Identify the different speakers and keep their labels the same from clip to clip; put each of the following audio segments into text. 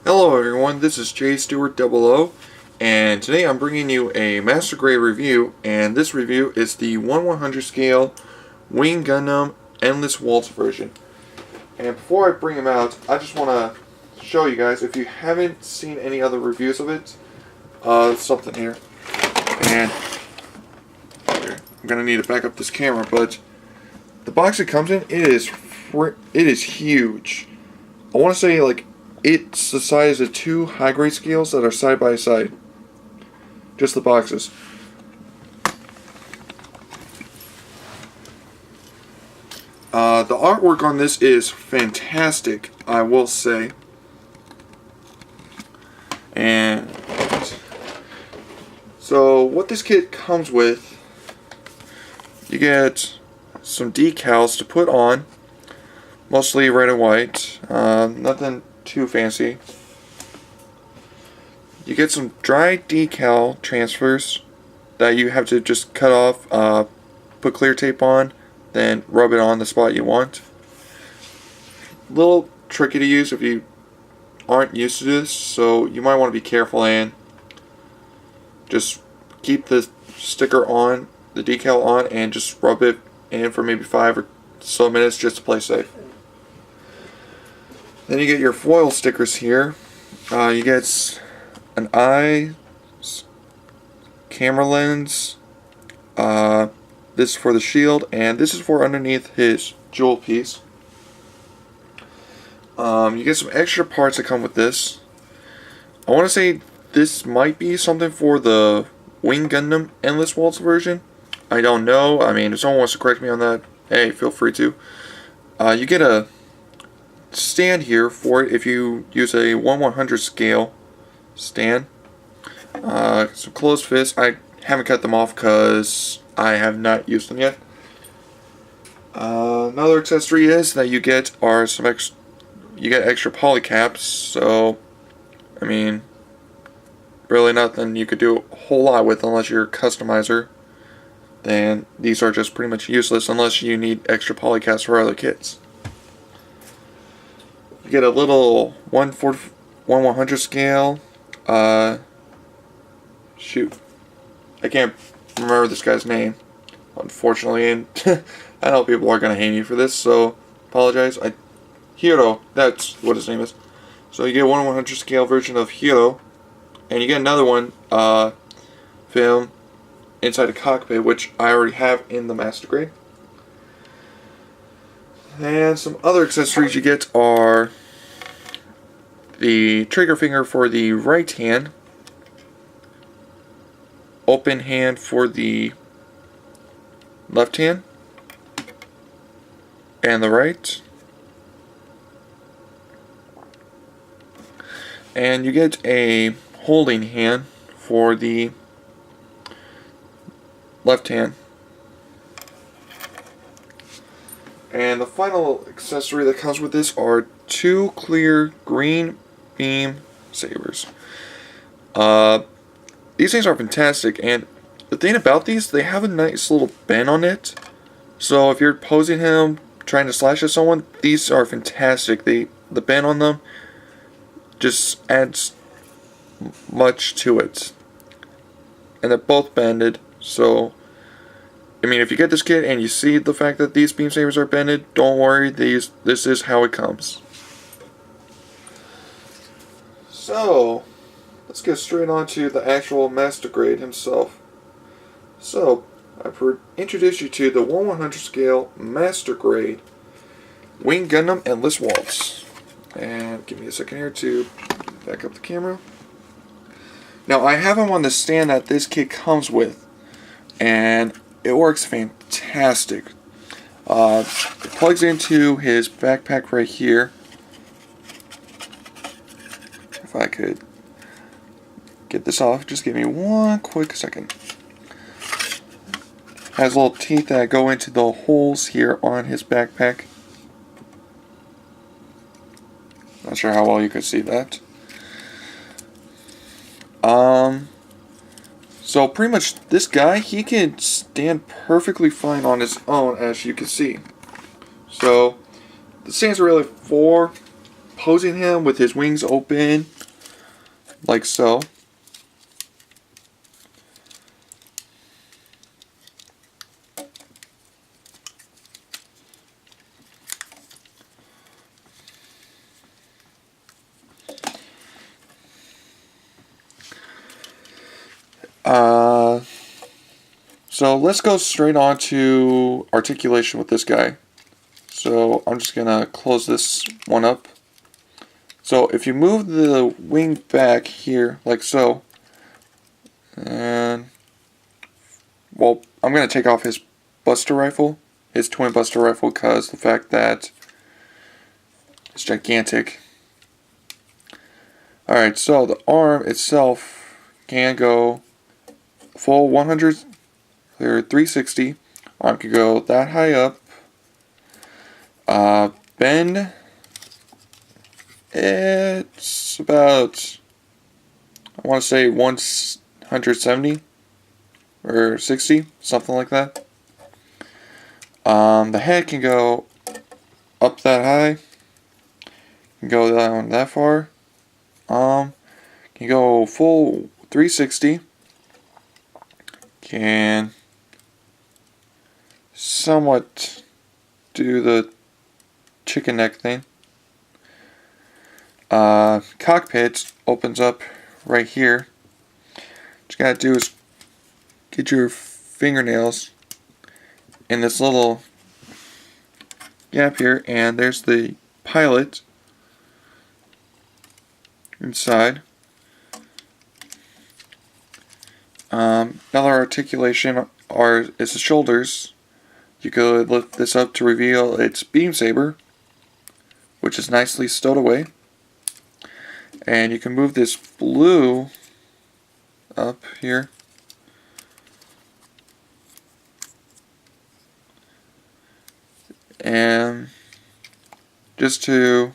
Speaker 1: Hello everyone, this is J Stewart 00, and today I'm bringing you a Master Grade review, and this review is the 1/100 scale Wing Gundam Endless Waltz version. And before I bring him out, I just want to show you guys, if you haven't seen any other reviews of it, something here. And here, I'm going to need to back up this camera, but the box it comes in, it is huge. I want to say like it's the size of two high-grade scales that are side by side. Just the boxes. The artwork on this is fantastic, I will say. And so what this kit comes with, you get some decals to put on, mostly red and white, nothing too fancy. You get some dry decal transfers that you have to just cut off, put clear tape on, then rub it on the spot you want. A little tricky to use if you aren't used to this, so you might want to be careful and just keep the sticker on, the decal on, and just rub it in for maybe 5 or so minutes just to play safe. Then you get your foil stickers here. You get an eye, camera lens, this is for the shield, and this is for underneath his jewel piece. You get some extra parts that come with this. I want to say this might be something for the Wing Gundam Endless Waltz version. I don't know. I mean, if someone wants to correct me on that, hey, feel free to. You get a stand here for it if you use a 1/100 scale stand. Some closed fists. I haven't cut them off because I have not used them yet. Another accessory is that you get are some extra poly caps. So, I mean, really nothing you could do a whole lot with unless you're a customizer. Then these are just pretty much useless unless you need extra poly caps for other kits. You get a little 1/100 scale. Shoot, I can't remember this guy's name, unfortunately, and I know people are gonna hate me for this, so apologize. Hiro, that's what his name is. So you get 1/100 scale version of Hiro, and you get another one, film inside the cockpit, which I already have in the Master Grade. And some other accessories you get are the trigger finger for the right hand, open hand for the left hand, and the right. And you get a holding hand for the left hand. And the final accessory that comes with this are two clear green beam sabers. These things are fantastic, and the thing about these, they have a nice little bend on it. So if you're posing him, trying to slash at someone, these are fantastic. The bend on them just adds much to it. And they're both bended, so I mean, if you get this kit and you see the fact that these beam sabers are bended, don't worry, this is how it comes. So, let's get straight on to the actual Master Grade himself. So, I introduce you to the 1/100 scale Master Grade Wing Gundam Endless Waltz. And give me a second here to back up the camera. Now, I have him on the stand that this kit comes with, and it works fantastic. It plugs into his backpack right here. If I could get this off, just give me one quick second. Has little teeth that go into the holes here on his backpack. Not sure how well you could see that. So pretty much this guy, he can stand perfectly fine on his own, as you can see. So the stands are really for posing him with his wings open, like so. So let's go straight on to articulation with this guy. So I'm just gonna close this one up. So if you move the wing back here, like so, and, well, I'm gonna take off his Buster Rifle, his twin Buster Rifle, because the fact that it's gigantic. Alright, so the arm itself can go full 100 or 360. Arm can go that high up. Bend, it's about, I want to say 170 or 60, something like that. The head can go up that high, can go down that far. Can go full 360. Can somewhat do the chicken neck thing. Cockpit opens up right here. What you gotta do is get your fingernails in this little gap here, and there's the pilot inside. Another articulation is the shoulders. You could lift this up to reveal its beam saber, which is nicely stowed away. And you can move this blue up here. And just to,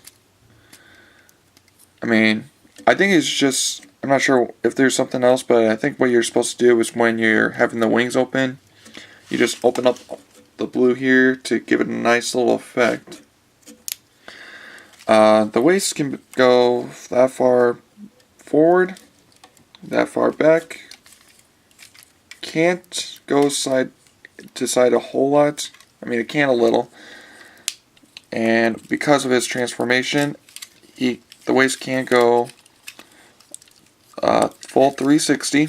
Speaker 1: I think it's just, I'm not sure if there's something else, but I think what you're supposed to do is when you're having the wings open, you just open up the blue here to give it a nice little effect. The waist can go that far forward, that far back. Can't go side to side a whole lot. It can a little. And because of his transformation, the waist can go full 360.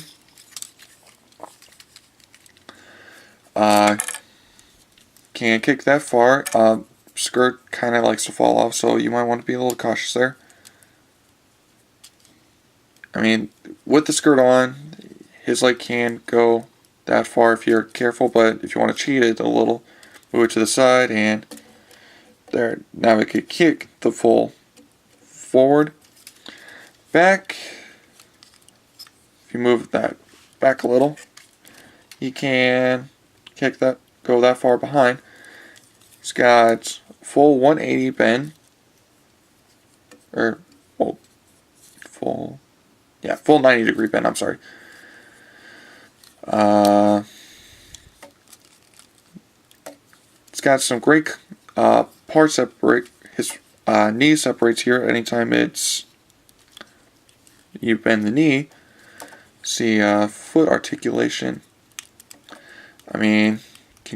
Speaker 1: Can't kick that far. Skirt kind of likes to fall off, so you might want to be a little cautious there. With the skirt on, his leg can go that far if you're careful, but if you want to cheat it a little, move it to the side, and there. Now it could kick the full forward. Back, if you move that back a little, he can kick that, go that far behind. He's got full 180 bend, or full 90 degree bend. I'm sorry. It's got some great parts that break. His knee separates here anytime you bend the knee. See, foot articulation. Can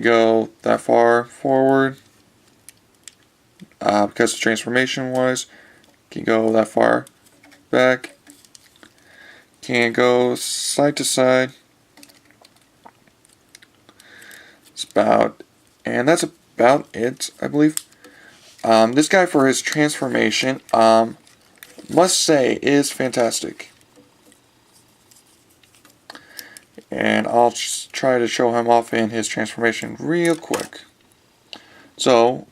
Speaker 1: go that far forward because the transformation wise. Can go that far back. Can go side to side. That's about it, I believe. This guy, for his transformation, must say, is fantastic. And I'll just try to show him off in his transformation real quick. So,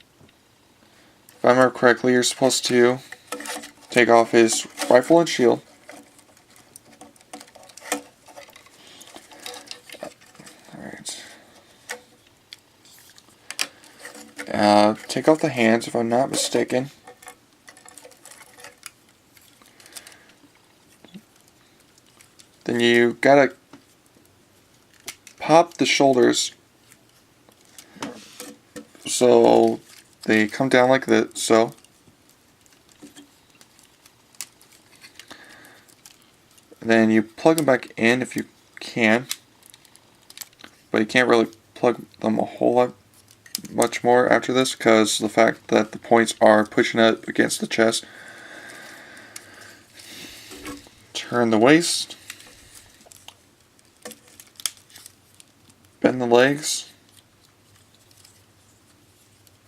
Speaker 1: if I remember correctly, you're supposed to take off his rifle and shield. Alright. Take off the hands, if I'm not mistaken. Then you gotta pop the shoulders so they come down like this, so. And then you plug them back in if you can, but you can't really plug them a whole lot much more after this because the fact that the points are pushing up against the chest. Turn the waist, bend the legs.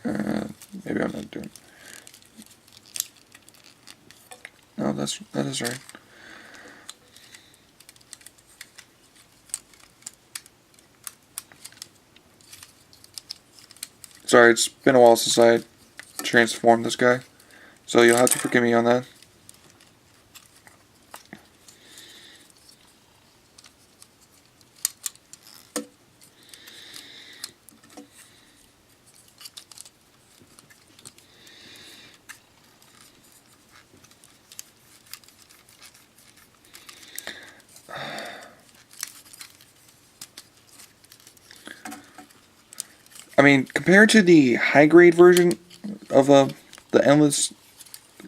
Speaker 1: Maybe I'm not doing. No, that is right. Sorry, it's been a while since I transformed this guy, so you'll have to forgive me on that. I mean, compared to the high grade version of the Endless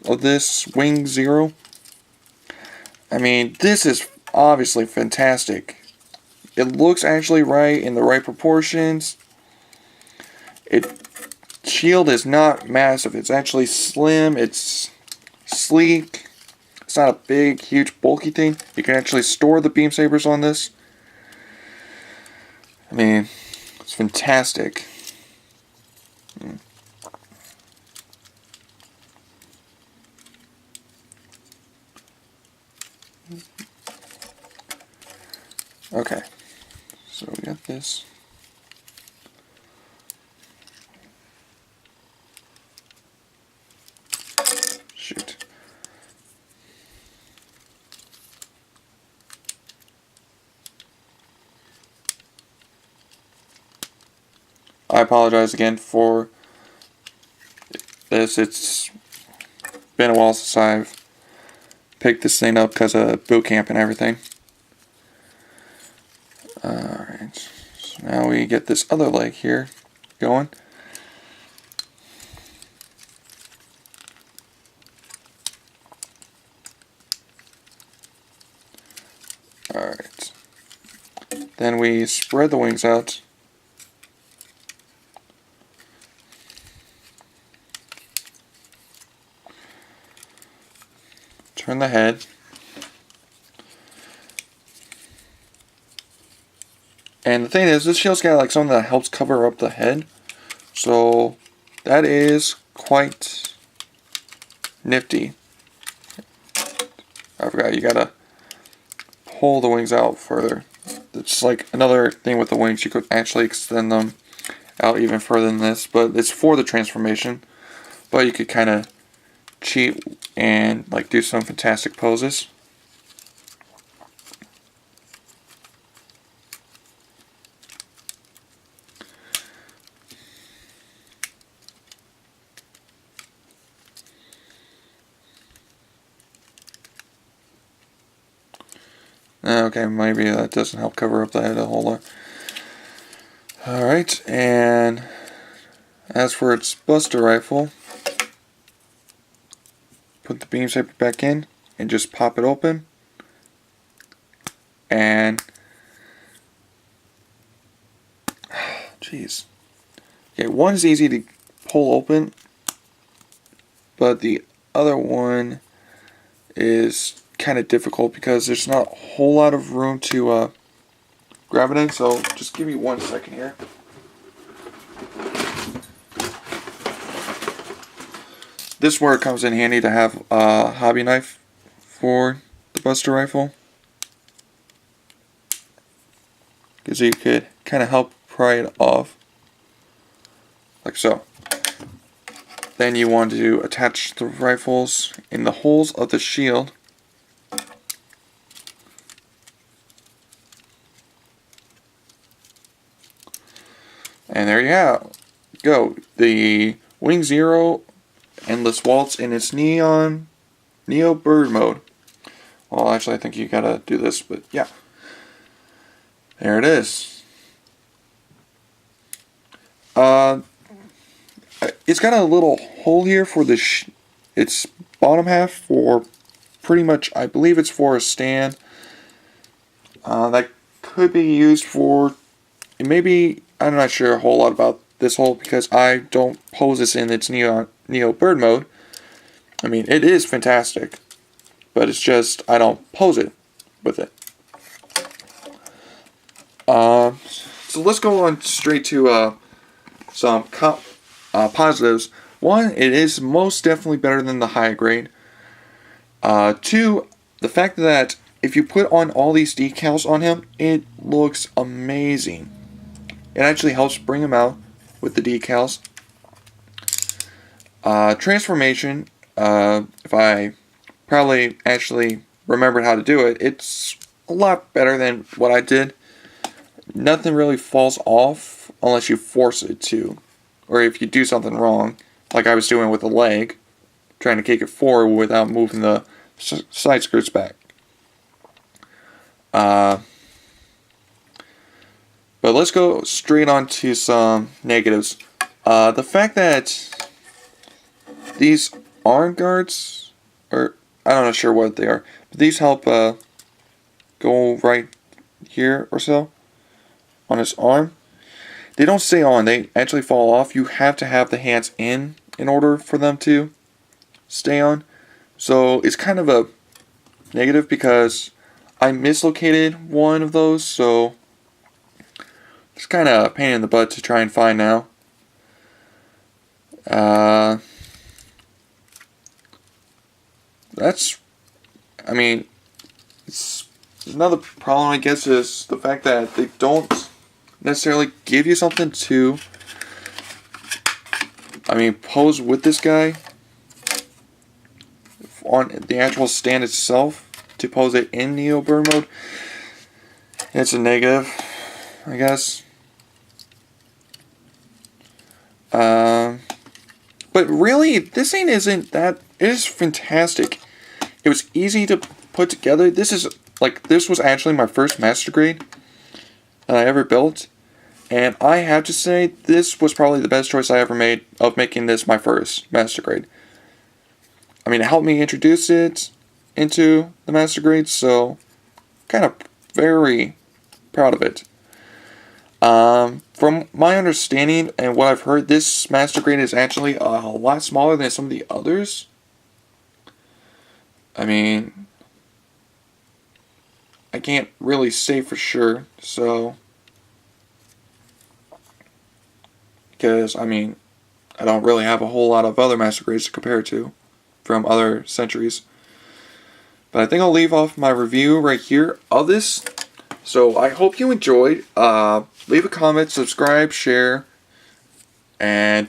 Speaker 1: of this Wing Zero, I mean, this is obviously fantastic. It looks actually right in the right proportions. Shield is not massive. It's actually slim. It's sleek. It's not a big, huge, bulky thing. You can actually store the beam sabers on this. I mean, it's fantastic. Okay, so we got this. Shoot. I apologize again for this. It's been a while since I've picked this thing up because of boot camp and everything. Alright, so now we get this other leg here going. Alright, then we spread the wings out. Turn the head. And the thing is, this shield's got like something that helps cover up the head. So that is quite nifty. I forgot, you gotta pull the wings out further. It's like another thing with the wings, you could actually extend them out even further than this, but it's for the transformation. But you could kind of cheat and like do some fantastic poses. Okay, maybe that doesn't help cover up the head a whole lot. Alright, and as for its Buster Rifle, put the beam saber back in and just pop it open. And jeez. Okay, one's easy to pull open, but the other one is kind of difficult because there's not a whole lot of room to grab it in, so just give me 1 second here. This is where it comes in handy to have a hobby knife for the Buster Rifle, because you could kind of help pry it off, like so. Then you want to attach the rifles in the holes of the shield. And there you go. The Wing Zero Endless Waltz in its Neo Bird mode. Well, actually, I think you gotta do this, but yeah. There it is. It's got a little hole here for its bottom half for pretty much, I believe it's for a stand. That could be used for, maybe, I'm not sure a whole lot about this hole because I don't pose this in its Neo bird mode. I mean, it is fantastic, but it's just, I don't pose it with it. So let's go on straight to some positives. One, it is most definitely better than the high grade. Two, the fact that if you put on all these decals on him, it looks amazing. It actually helps bring him out with the decals. Transformation, if I probably actually remembered how to do it, it's a lot better than what I did. Nothing really falls off unless you force it to, or if you do something wrong, like I was doing with the leg, trying to kick it forward without moving the side skirts back. But let's go straight on to some negatives. The fact that these arm guards, or I'm not sure what they are, but these help go right here or so on his arm. They don't stay on, they actually fall off. You have to have the hands in order for them to stay on. So it's kind of a negative because I mislocated one of those, so it's kind of a pain in the butt to try and find now. That's, I mean, it's another problem, I guess, is the fact that they don't necessarily give you something to, I mean, pose with this guy on the actual stand itself to pose it in Neo Bird mode. It's a negative, I guess. But really, this thing isn't that. It is fantastic. It was easy to put together. This was actually my first master grade that I ever built, and I have to say this was probably the best choice I ever made of making this my first master grade. I mean, it helped me introduce it into the master grade, so kind of very proud of it. From my understanding and what I've heard, this master grade is actually a lot smaller than some of the others. I mean, I can't really say for sure, so, because, I mean, I don't really have a whole lot of other master grades to compare to from other centuries. But I think I'll leave off my review right here of this. So I hope you enjoyed. Leave a comment, subscribe, share, and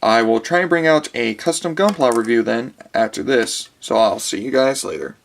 Speaker 1: I will try and bring out a custom Gunpla review then after this. So I'll see you guys later.